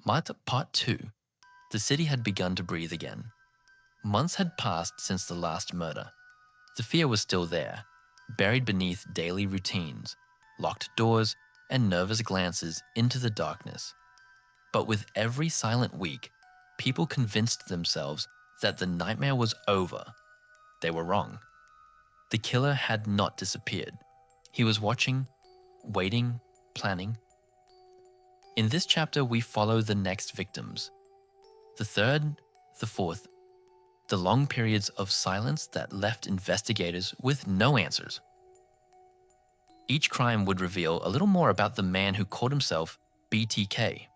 Part 2. The city had begun to breathe again. Months had passed since the last murder. The fear was still there, buried beneath daily routines, locked doors, and nervous glances into the darkness. But with every silent week, people convinced themselves that the nightmare was over. They were wrong. The killer had not disappeared. He was watching, waiting, planning. In this chapter, we follow the next victims. The third, the fourth, the long periods of silence that left investigators with no answers. Each crime would reveal a little more about the man who called himself BTK,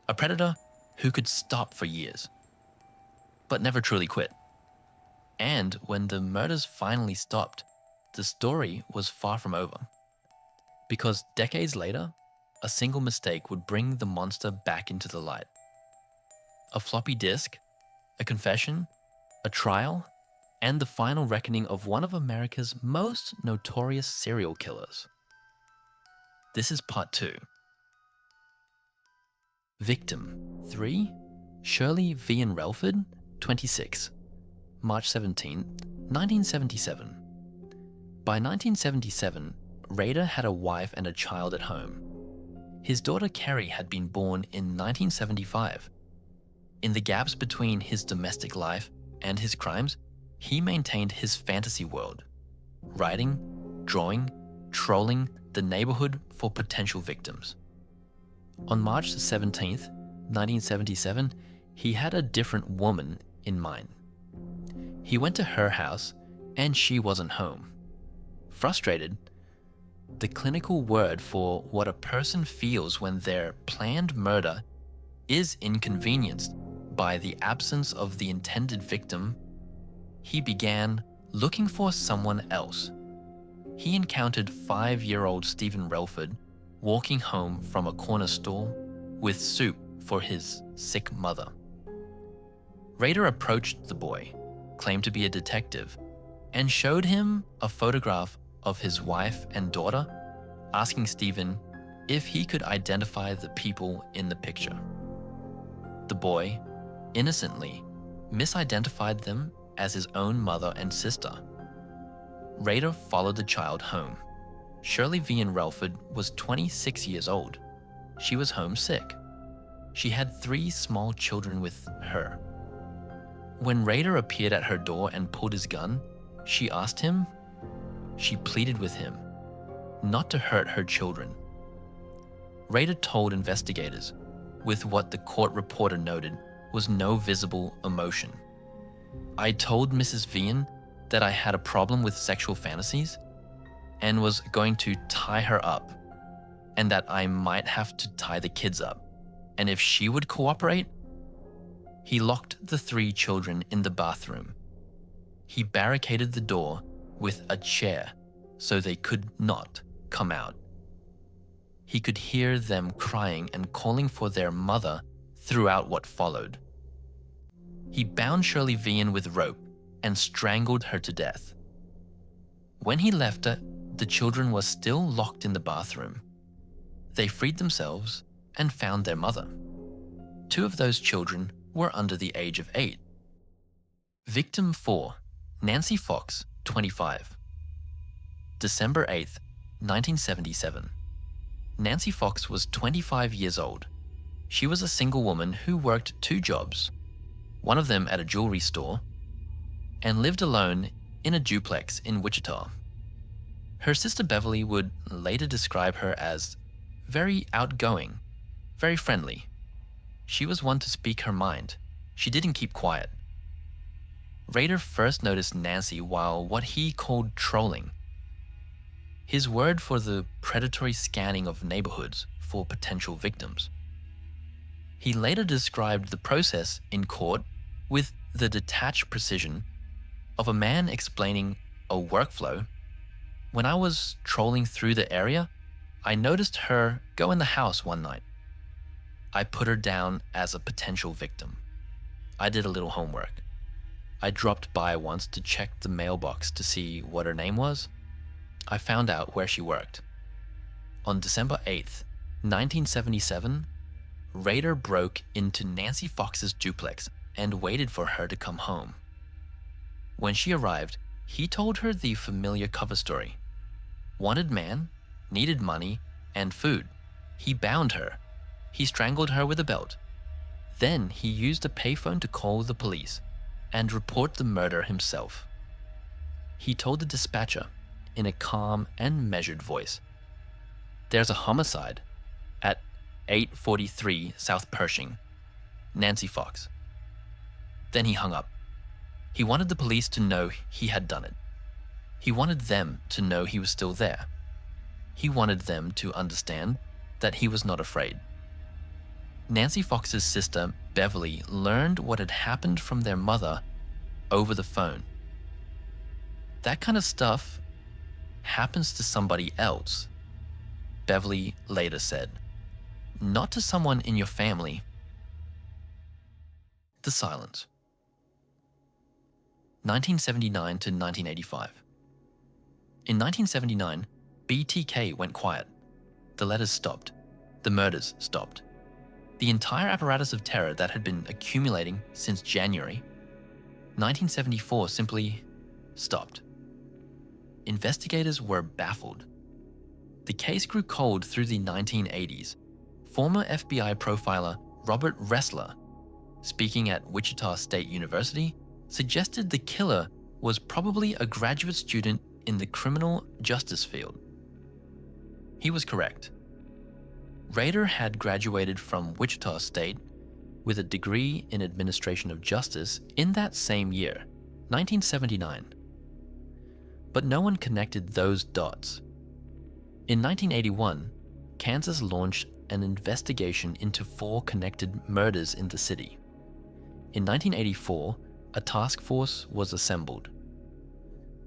a predator who could stop for years, but never truly quit. And when the murders finally stopped, the story was far from over. Because decades later, a single mistake would bring the monster back into the light. A floppy disk, a confession, a trial, and the final reckoning of one of America's most notorious serial killers. This is part 2. Victim 3. Shirley Vian Relford, 26. March 17, 1977. By 1977, Rader had a wife and a child at home. His daughter Kerry had been born in 1975. In the gaps between his domestic life and his crimes, he maintained his fantasy world, writing, drawing, trolling the neighborhood for potential victims. On March 17, 1977, he had a different woman in mind. He went to her house and she wasn't home. Frustrated, the clinical word for what a person feels when their planned murder is inconvenienced by the absence of the intended victim, he began looking for someone else. He encountered 5-year-old Stephen Relford walking home from a corner store with soup for his sick mother. Rader approached the boy, claimed to be a detective, and showed him a photograph of his wife and daughter, asking Stephen if he could identify the people in the picture. The boy, innocently, misidentified them as his own mother and sister. Rader followed the child home. Shirley Vian Relford was 26 years old. She was homesick. She had 3 small children with her. When Rader appeared at her door and pulled his gun, she asked him, she pleaded with him, not to hurt her children. Rader told investigators, with what the court reporter noted was no visible emotion. I told Mrs. Vian that I had a problem with sexual fantasies and was going to tie her up, and that I might have to tie the kids up, and if she would cooperate. He locked the 3 children in the bathroom. He barricaded the door with a chair so they could not come out. He could hear them crying and calling for their mother throughout what followed. He bound Shirley Vian with rope and strangled her to death. When he left her, the children were still locked in the bathroom. They freed themselves and found their mother. 2 of those children were under the age of 8. Victim 4. Nancy Fox, 25. December 8, 1977. Nancy Fox was 25 years old. She was a single woman who worked 2 jobs, one of them at a jewelry store, and lived alone in a duplex in Wichita. Her sister Beverly would later describe her as very outgoing, very friendly. She was one to speak her mind. She didn't keep quiet. Rader first noticed Nancy while what he called trolling, his word for the predatory scanning of neighborhoods for potential victims. He later described the process in court with the detached precision of a man explaining a workflow. When I was trolling through the area, I noticed her go in the house one night. I put her down as a potential victim. I did a little homework. I dropped by once to check the mailbox to see what her name was. I found out where she worked. On December 8th, 1977, Rader broke into Nancy Fox's duplex and waited for her to come home. When she arrived, he told her the familiar cover story. Wanted man, needed money, and food. He bound her. He strangled her with a belt. Then he used a payphone to call the police and report the murder himself. He told the dispatcher in a calm and measured voice, "There's a homicide at 843 South Pershing, Nancy Fox." Then he hung up. He wanted the police to know he had done it. He wanted them to know he was still there. He wanted them to understand that he was not afraid. Nancy Fox's sister, Beverly, learned what had happened from their mother over the phone. That kind of stuff happens to somebody else, Beverly later said, not to someone in your family. The silence. 1979 to 1985. In 1979, BTK went quiet. The letters stopped. The murders stopped. The entire apparatus of terror that had been accumulating since January 1974 simply stopped. Investigators were baffled. The case grew cold through the 1980s. Former FBI profiler Robert Ressler, speaking at Wichita State University, suggested the killer was probably a graduate student in the criminal justice field. He was correct. Rader had graduated from Wichita State with a degree in administration of justice in that same year, 1979. But no one connected those dots. In 1981, Kansas launched an investigation into 4 connected murders in the city. In 1984, a task force was assembled.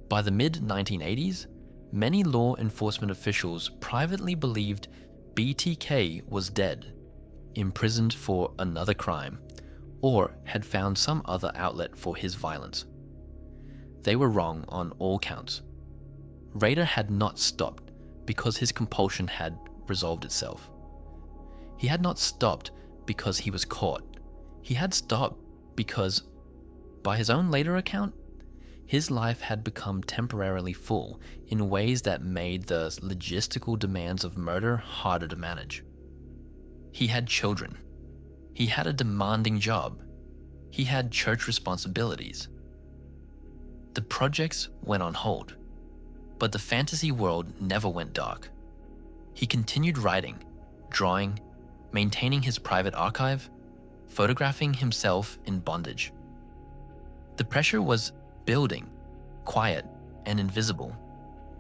By the mid-1980s, many law enforcement officials privately believed BTK was dead, imprisoned for another crime, or had found some other outlet for his violence. They were wrong on all counts. Rader had not stopped because his compulsion had resolved itself. He had not stopped because he was caught. He had stopped because, by his own later account, his life had become temporarily full in ways that made the logistical demands of murder harder to manage. He had children. He had a demanding job. He had church responsibilities. The projects went on hold, but the fantasy world never went dark. He continued writing, drawing, maintaining his private archive, photographing himself in bondage. The pressure was building, quiet and invisible,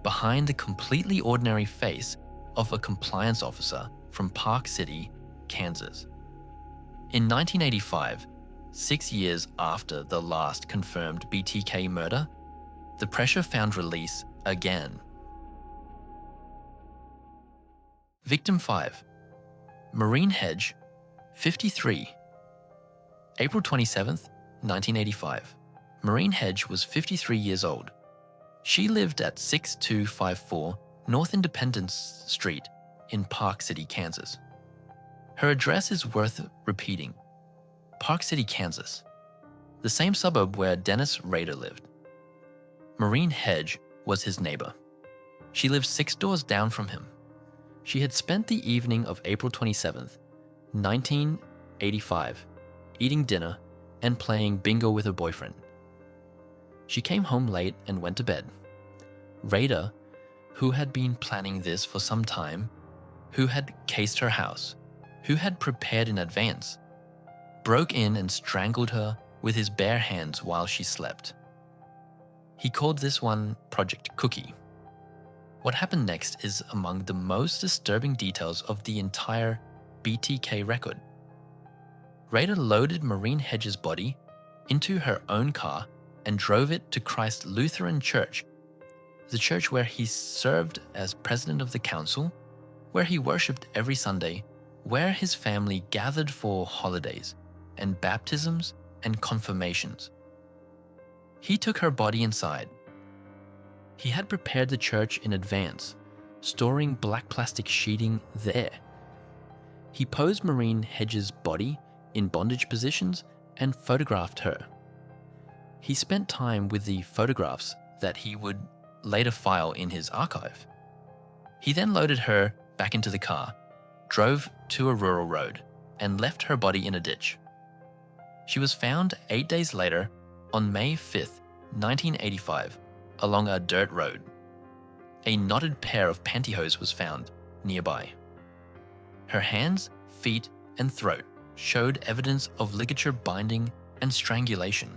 behind the completely ordinary face of a compliance officer from Park City, Kansas. In 1985, 6 years after the last confirmed BTK murder, the pressure found release again. Victim 5. Maureen Hedge, 53. April 27th, 1985. Maureen Hedge was 53 years old. She lived at 6254 North Independence Street in Park City, Kansas. Her address is worth repeating. Park City, Kansas, the same suburb where Dennis Rader lived. Maureen Hedge was his neighbor. She lived 6 doors down from him. She had spent the evening of April 27th, 1985, eating dinner and playing bingo with her boyfriend. She came home late and went to bed. Rader, who had been planning this for some time, who had cased her house, who had prepared in advance, broke in and strangled her with his bare hands while she slept. He called this one Project Cookie. What happened next is among the most disturbing details of the entire BTK record. Rader loaded Maureen Hedge's body into her own car and drove it to Christ Lutheran Church, the church where he served as president of the council, where he worshipped every Sunday, where his family gathered for holidays and baptisms and confirmations. He took her body inside. He had prepared the church in advance, storing black plastic sheeting there. He posed Maureen Hedges' body in bondage positions and photographed her. He spent time with the photographs that he would later file in his archive. He then loaded her back into the car, drove to a rural road, and left her body in a ditch. She was found 8 days later on May 5th, 1985, along a dirt road. A knotted pair of pantyhose was found nearby. Her hands, feet, and throat showed evidence of ligature binding and strangulation.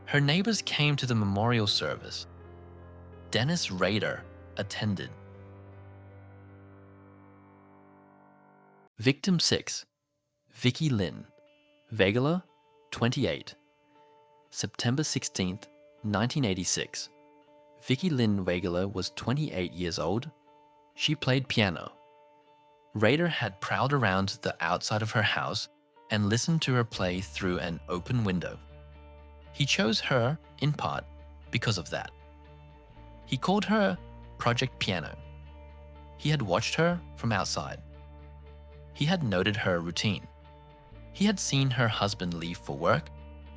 Her neighbors came to the memorial service. Dennis Rader attended. Victim 6, Vicky Lynn, Wegeler, 28. September 16th, 1986. Vicky Lynn Wegeler was 28 years old. She played piano. Rader had prowled around the outside of her house and listened to her play through an open window. He chose her, in part, because of that. He called her Project Piano. He had watched her from outside. He had noted her routine. He had seen her husband leave for work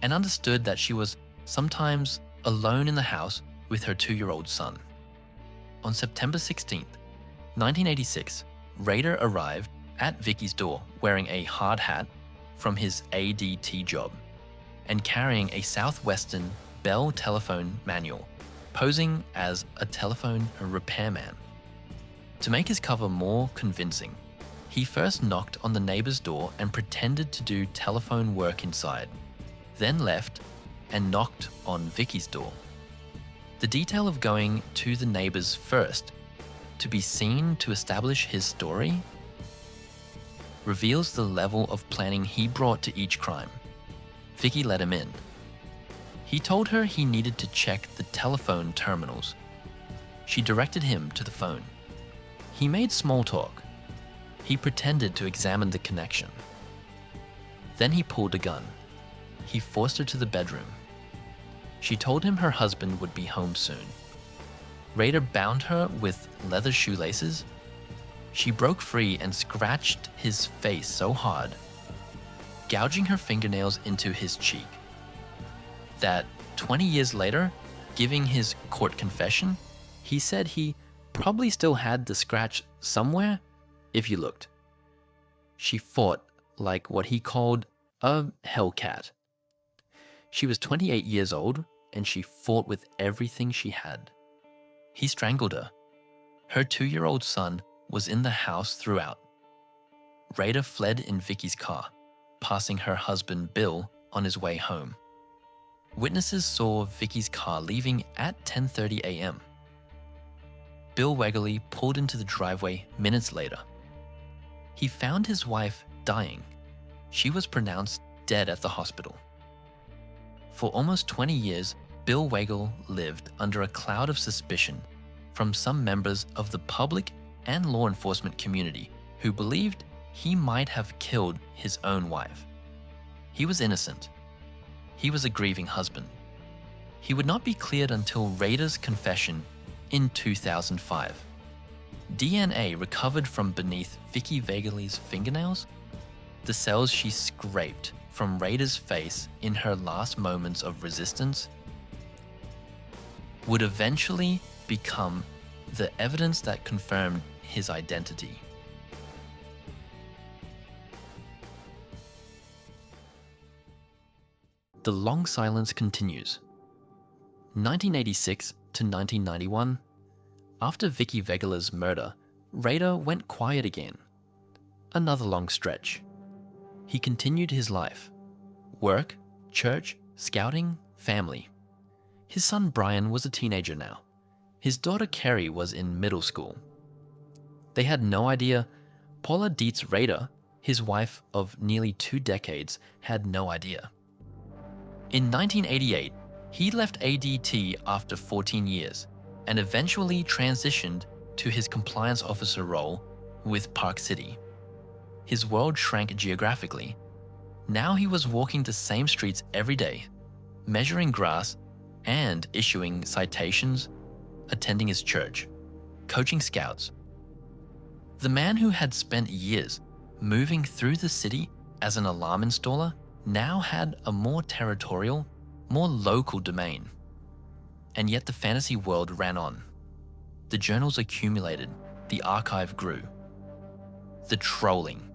and understood that she was sometimes alone in the house with her 2-year-old son. On September 16th, 1986, Rader arrived at Vicky's door wearing a hard hat from his ADT job and carrying a Southwestern Bell telephone manual, posing as a telephone repairman. To make his cover more convincing, he first knocked on the neighbor's door and pretended to do telephone work inside, then left and knocked on Vicky's door. The detail of going to the neighbors first to be seen to establish his story reveals the level of planning he brought to each crime. Vicky let him in. He told her he needed to check the telephone terminals. She directed him to the phone. He made small talk. He pretended to examine the connection. Then he pulled a gun. He forced her to the bedroom. She told him her husband would be home soon. Rader bound her with leather shoelaces. She broke free and scratched his face so hard, gouging her fingernails into his cheek, that 20 years later, giving his court confession, he said he probably still had the scratch somewhere if you looked. She fought like what he called a hellcat. She was 28 years old and she fought with everything she had. He strangled her. Her 2-year-old son was in the house throughout. Rader fled in Vicky's car, passing her husband Bill on his way home. Witnesses saw Vicky's car leaving at 10:30 a.m. Bill Wegerle pulled into the driveway minutes later. He found his wife dying. She was pronounced dead at the hospital. For almost 20 years, Bill Wegerle lived under a cloud of suspicion from some members of the public and law enforcement community who believed he might have killed his own wife. He was innocent. He was a grieving husband. He would not be cleared until Rader's confession in 2005. DNA recovered from beneath Vicky Wegerle's fingernails, the cells she scraped from Rader's face in her last moments of resistance, would eventually become the evidence that confirmed his identity. The long silence continues. 1986 to 1991. After Vicky Wegerle's murder, Rader went quiet again. Another long stretch. He continued his life. Work, church, scouting, family. His son Brian was a teenager now. His daughter Kerry was in middle school. They had no idea. Paula Dietz Rader, his wife of nearly 2 decades, had no idea. In 1988, he left ADT after 14 years and eventually transitioned to his compliance officer role with Park City. His world shrank geographically. Now he was walking the same streets every day, measuring grass and issuing citations, attending his church, coaching scouts. The man who had spent years moving through the city as an alarm installer, now had a more territorial, more local domain. And yet the fantasy world ran on. The journals accumulated, the archive grew. The trolling,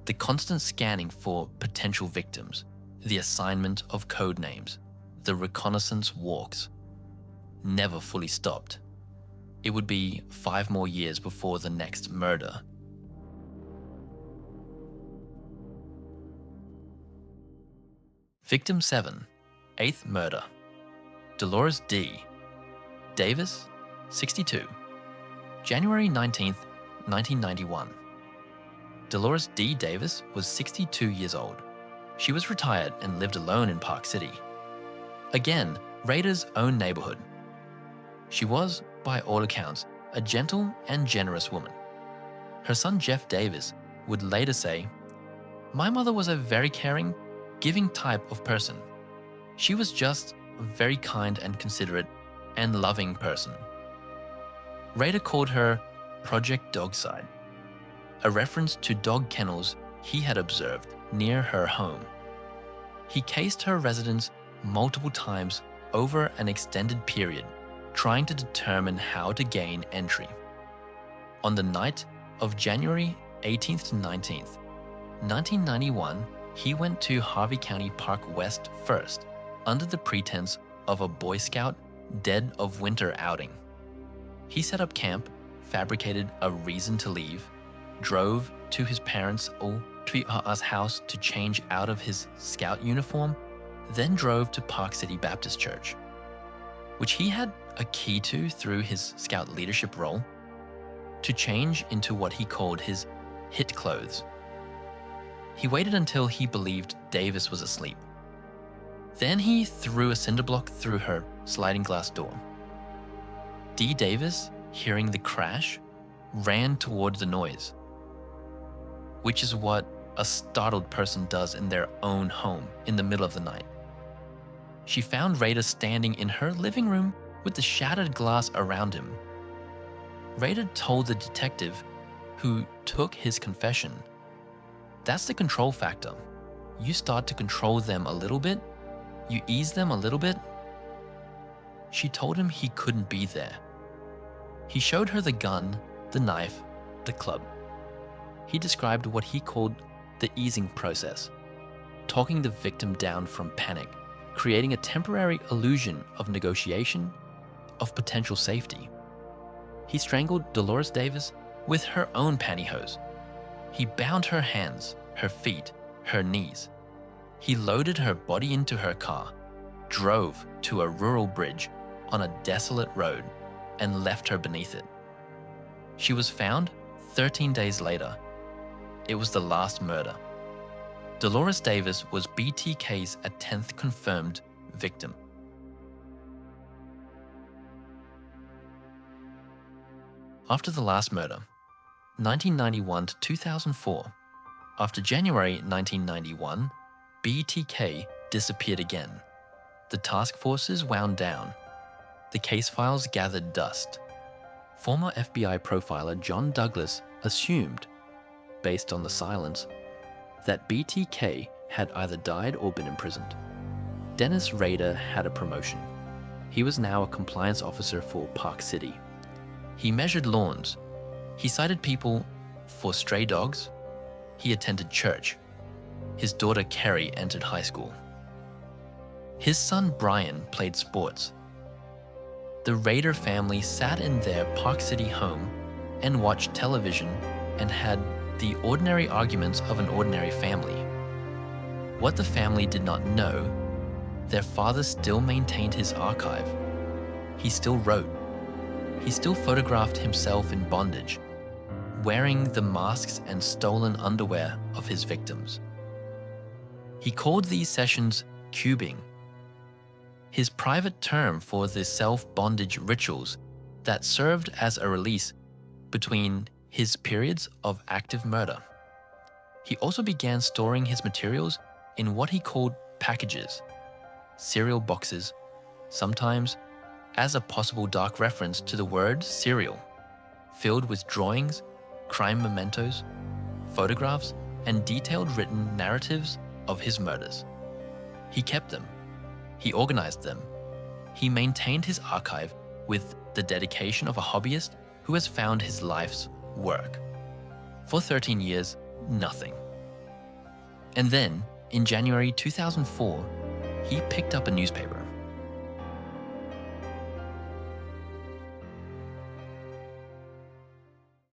the constant scanning for potential victims, the assignment of code names, the reconnaissance walks, never fully stopped. It would be 5 more years before the next murder. Victim 7, 8th murder. Dolores D. Davis, 62. January 19th, 1991. Dolores D. Davis was 62 years old. She was retired and lived alone in Park City. Again, Rader's own neighborhood. She was, by all accounts, a gentle and generous woman. Her son Jeff Davis would later say, "My mother was a very caring, giving type of person. She was just a very kind and considerate and loving person." Rader called her Project Dogside, a reference to dog kennels he had observed near her home. He cased her residence multiple times over an extended period, trying to determine how to gain entry. On the night of January 18th to 19th, 1991, he went to Harvey County Park West first, under the pretense of a Boy Scout dead of winter outing. He set up camp, fabricated a reason to leave, drove to his parents' house to change out of his scout uniform, then drove to Park City Baptist Church, which he had a key to through his scout leadership role, to change into what he called his hit clothes. He waited until he believed Davis was asleep. Then he threw a cinder block through her sliding glass door. D. Davis, hearing the crash, ran toward the noise, which is what a startled person does in their own home in the middle of the night. She found Rader standing in her living room with the shattered glass around him. Rader told the detective, who took his confession, "That's the control factor. You start to control them a little bit, you ease them a little bit." She told him he couldn't be there. He showed her the gun, the knife, the club. He described what he called the easing process, talking the victim down from panic, creating a temporary illusion of negotiation, of potential safety. He strangled Dolores Davis with her own pantyhose. He bound her hands, her feet, her knees. He loaded her body into her car, drove to a rural bridge on a desolate road, and left her beneath it. She was found 13 days later. It was the last murder. Dolores Davis was BTK's 10th confirmed victim. After the last murder, 1991 to 2004, after January 1991, BTK disappeared again. The task forces wound down. The case files gathered dust. Former FBI profiler John Douglas assumed, based on the silence, that BTK had either died or been imprisoned. Dennis Rader had a promotion. He was now a compliance officer for Park City. He measured lawns. He cited people for stray dogs. He attended church. His daughter Kerry entered high school. His son Brian played sports. The Rader family sat in their Park City home and watched television and had the ordinary arguments of an ordinary family. What the family did not know, their father still maintained his archive. He still wrote. He still photographed himself in bondage, wearing the masks and stolen underwear of his victims. He called these sessions cubing, his private term for the self-bondage rituals that served as a release between his periods of active murder. He also began storing his materials in what he called packages, cereal boxes, sometimes as a possible dark reference to the word cereal, filled with drawings, crime mementos, photographs, and detailed written narratives of his murders. He kept them. He organized them. He maintained his archive with the dedication of a hobbyist who has found his life's work. For 13 years, nothing. And then, in January 2004, he picked up a newspaper.